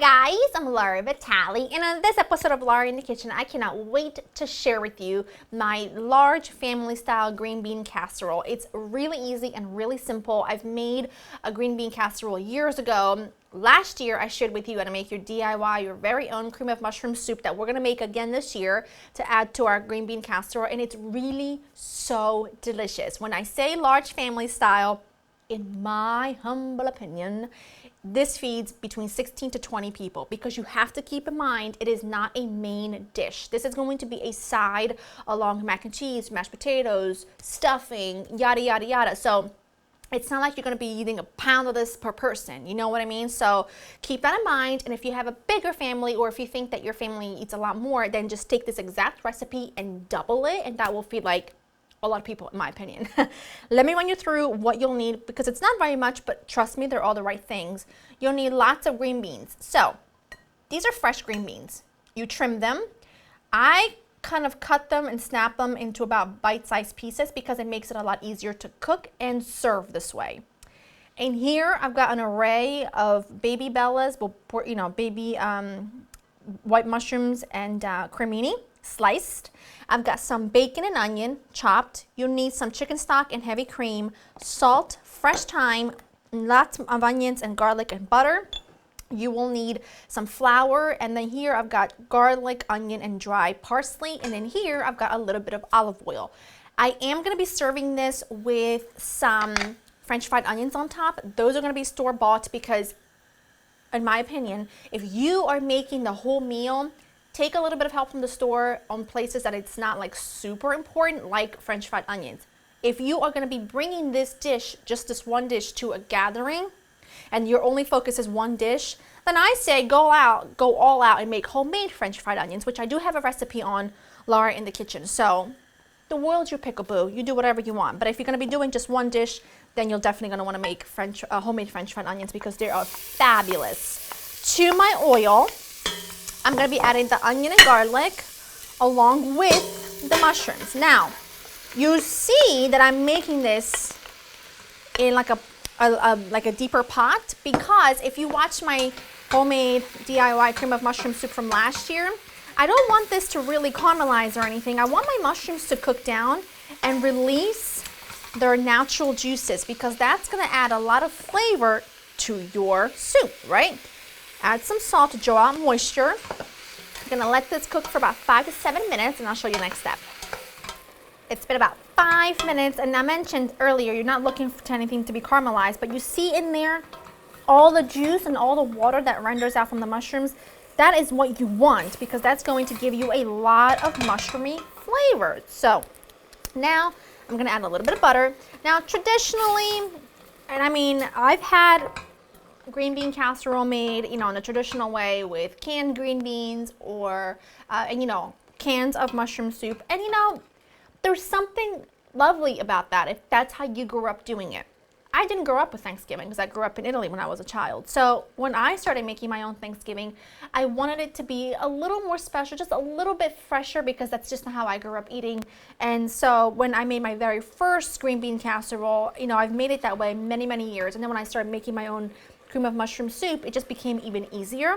guys, I'm Laura Vitale, and on this episode of Laura in the Kitchen, I cannot wait to share with you my large family style green bean casserole. It's really easy and really simple. I've made a green bean casserole years ago. Last year, I shared with you how to make your DIY, your very own cream of mushroom soup that we're gonna make again this year to add to our green bean casserole, and it's really so delicious. When I say large family style, in my humble opinion, this feeds between 16 to 20 people because you have to keep in mind it is not a main dish. This is going to be a side along with mac and cheese, mashed potatoes, stuffing, yada, yada, yada. So it's not like you're going to be eating a pound of this per person, you know what I mean? So keep that in mind, and if you have a bigger family or if you think that your family eats a lot more, then just take this exact recipe and double it, and that will feed like a lot of people, in my opinion. Let me run you through what you'll need because it's not very much, but trust me, they're all the right things. You'll need lots of green beans. So these are fresh green beans. You trim them. I kind of cut them and snap them into about bite-sized pieces because it makes it a lot easier to cook and serve this way. And here I've got an array of baby bellas, baby white mushrooms and cremini sliced. I've got some bacon and onion chopped. You'll need some chicken stock and heavy cream, salt, fresh thyme, lots of onions and garlic and butter. You will need some flour, and then here I've got garlic, onion, and dry parsley, and then here I've got a little bit of olive oil. I am going to be serving this with some French fried onions on top. Those are going to be store-bought because, in my opinion, if you are making the whole meal, take a little bit of help from the store on places that it's not like super important, like French fried onions. If you are going to be bringing this dish, just this one dish, to a gathering, and your only focus is one dish, then I say go all out and make homemade French fried onions, which I do have a recipe on Laura in the Kitchen. So the world's your pickle-boo. You do whatever you want. But if you're going to be doing just one dish, then you're definitely going to want to make homemade French fried onions because they are fabulous. To my oil, I'm going to be adding the onion and garlic along with the mushrooms. Now, you see that I'm making this in like a deeper pot because if you watch my homemade DIY cream of mushroom soup from last year, I don't want this to really caramelize or anything. I want my mushrooms to cook down and release their natural juices because that's going to add a lot of flavor to your soup, right? Add some salt to draw out moisture. I'm gonna let this cook for about 5 to 7 minutes and I'll show you the next step. It's been about 5 minutes, and I mentioned earlier you're not looking for anything to be caramelized, but you see in there all the juice and all the water that renders out from the mushrooms. That is what you want because that's going to give you a lot of mushroomy flavor. So now I'm gonna add a little bit of butter. Now traditionally, and I mean I've had green bean casserole made, in the traditional way with canned green beans or, cans of mushroom soup. And, there's something lovely about that if that's how you grew up doing it. I didn't grow up with Thanksgiving because I grew up in Italy when I was a child. So when I started making my own Thanksgiving, I wanted it to be a little more special, just a little bit fresher because that's just not how I grew up eating. And so when I made my very first green bean casserole, I've made it that way many, many years. And then when I started making my own cream of mushroom soup, it just became even easier.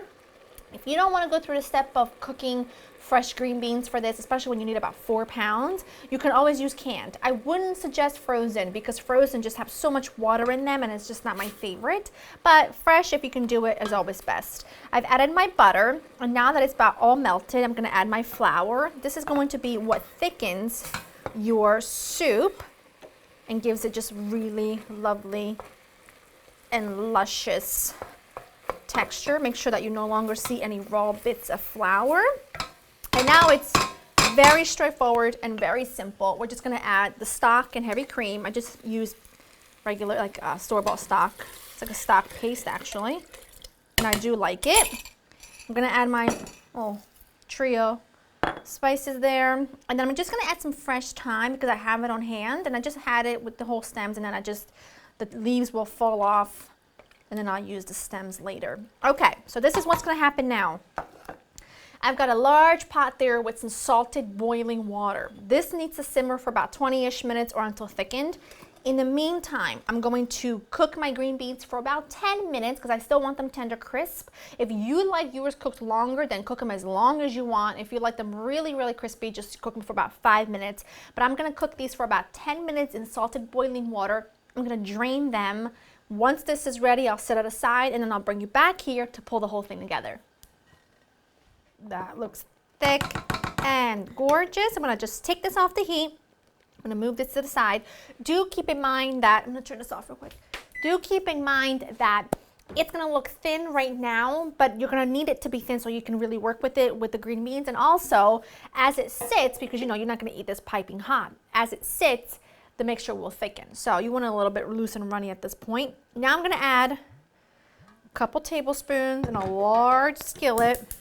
If you don't want to go through the step of cooking fresh green beans for this, especially when you need about 4 pounds, you can always use canned. I wouldn't suggest frozen because frozen just have so much water in them and it's just not my favorite. But fresh, if you can do it, is always best. I've added my butter, and now that it's about all melted, I'm going to add my flour. This is going to be what thickens your soup and gives it just really lovely and luscious texture. Make sure that you no longer see any raw bits of flour. And now it's very straightforward and very simple. We're just going to add the stock and heavy cream. I just use regular store-bought stock. It's like a stock paste actually, and I do like it. I'm going to add my trio spices there, and then I'm just going to add some fresh thyme because I have it on hand, and I just had it with the whole stems, and then the leaves will fall off, and then I'll use the stems later. Okay, so this is what's going to happen now. I've got a large pot there with some salted boiling water. This needs to simmer for about 20-ish minutes or until thickened. In the meantime, I'm going to cook my green beans for about 10 minutes because I still want them tender crisp. If you like yours cooked longer, then cook them as long as you want. If you like them really, really crispy, just cook them for about 5 minutes. But I'm gonna cook these for about 10 minutes in salted boiling water. I'm gonna drain them. Once this is ready, I'll set it aside and then I'll bring you back here to pull the whole thing together. That looks thick and gorgeous. I'm gonna just take this off the heat. I'm gonna move this to the side. Do keep in mind that, I'm gonna turn this off real quick. Do keep in mind that it's gonna look thin right now, but you're gonna need it to be thin so you can really work with it with the green beans. And also, as it sits, because you know you're not gonna eat this piping hot, as it sits, the mixture will thicken. So you want it a little bit loose and runny at this point. Now I'm gonna add a couple tablespoons in a large skillet.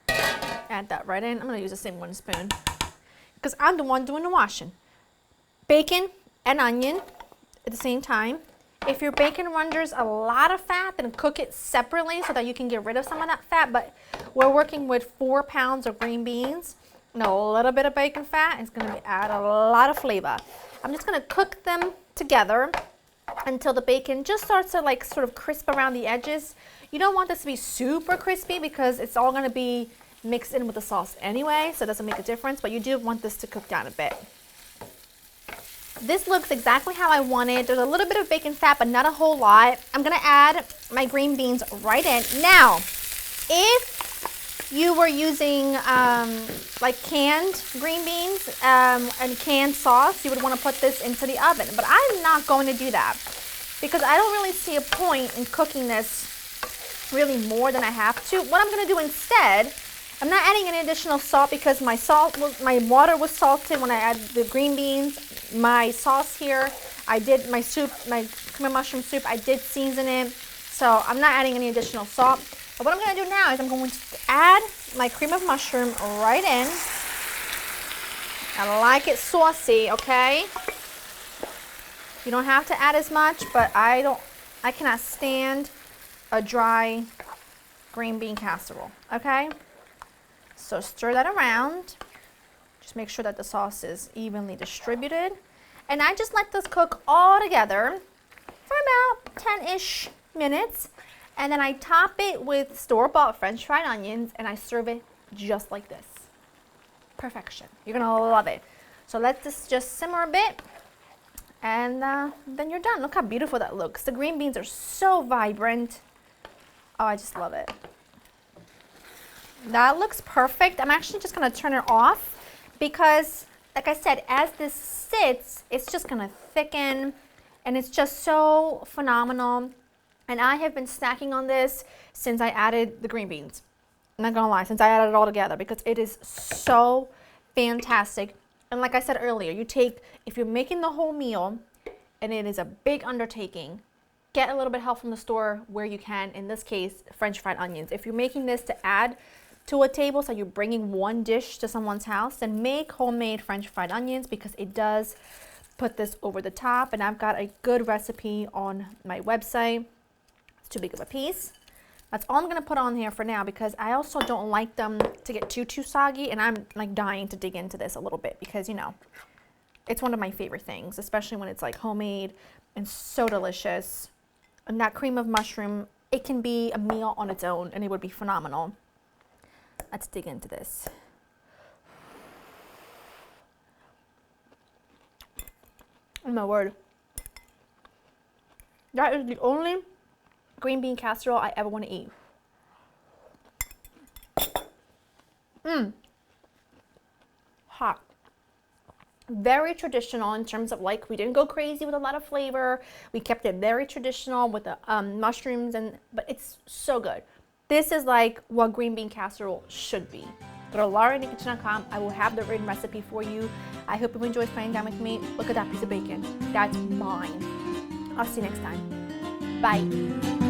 Add that right in. I'm gonna use the same one spoon, because I'm the one doing the washing. Bacon and onion at the same time. If your bacon renders a lot of fat, then cook it separately so that you can get rid of some of that fat. But we're working with 4 pounds of green beans and a little bit of bacon fat. It's gonna add a lot of flavor. I'm just gonna cook them together until the bacon just starts to like sort of crisp around the edges. You don't want this to be super crispy because it's all gonna be mixed in with the sauce anyway, so it doesn't make a difference, but you do want this to cook down a bit. This looks exactly how I want it. There's a little bit of bacon fat, but not a whole lot. I'm gonna add my green beans right in. Now, if you were using like canned green beans and canned sauce, you would wanna put this into the oven, but I'm not going to do that because I don't really see a point in cooking this really more than I have to. What I'm gonna do instead, I'm not adding any additional salt because my water was salted when I added the green beans. My sauce here, I did my soup, my cream of mushroom soup, I did season it. So I'm not adding any additional salt. But what I'm gonna do now is I'm going to add my cream of mushroom right in. I like it saucy, okay? You don't have to add as much, but I cannot stand a dry green bean casserole, okay? So stir that around. Just make sure that the sauce is evenly distributed. And I just let this cook all together for about 10-ish minutes. And then I top it with store-bought French fried onions and I serve it just like this. Perfection. You're gonna love it. So let this just simmer a bit and then you're done. Look how beautiful that looks. The green beans are so vibrant. Oh, I just love it. That looks perfect. I'm actually just gonna turn it off because, like I said, as this sits, it's just gonna thicken and it's just so phenomenal. And I have been snacking on this since I added the green beans. I'm not gonna lie, since I added it all together because it is so fantastic. And like I said earlier, if you're making the whole meal and it is a big undertaking, get a little bit of help from the store where you can, in this case, French fried onions. If you're making this to add to a table, so you're bringing one dish to someone's house, then make homemade French fried onions because it does put this over the top. And I've got a good recipe on my website. It's too big of a piece. That's all I'm gonna put on here for now because I also don't like them to get too soggy, and I'm like dying to dig into this a little bit because, you know, it's one of my favorite things, especially when it's like homemade and so delicious. And that cream of mushroom, it can be a meal on its own and it would be phenomenal. Let's dig into this. Oh my word. That is the only green bean casserole I ever want to eat. Hot. Very traditional in terms of, like, we didn't go crazy with a lot of flavor. We kept it very traditional with the mushrooms, but it's so good. This is like what green bean casserole should be. Go to laurainthekitchen.com. I will have the written recipe for you. I hope you enjoyed spending time with me. Look at that piece of bacon. That's mine. I'll see you next time. Bye.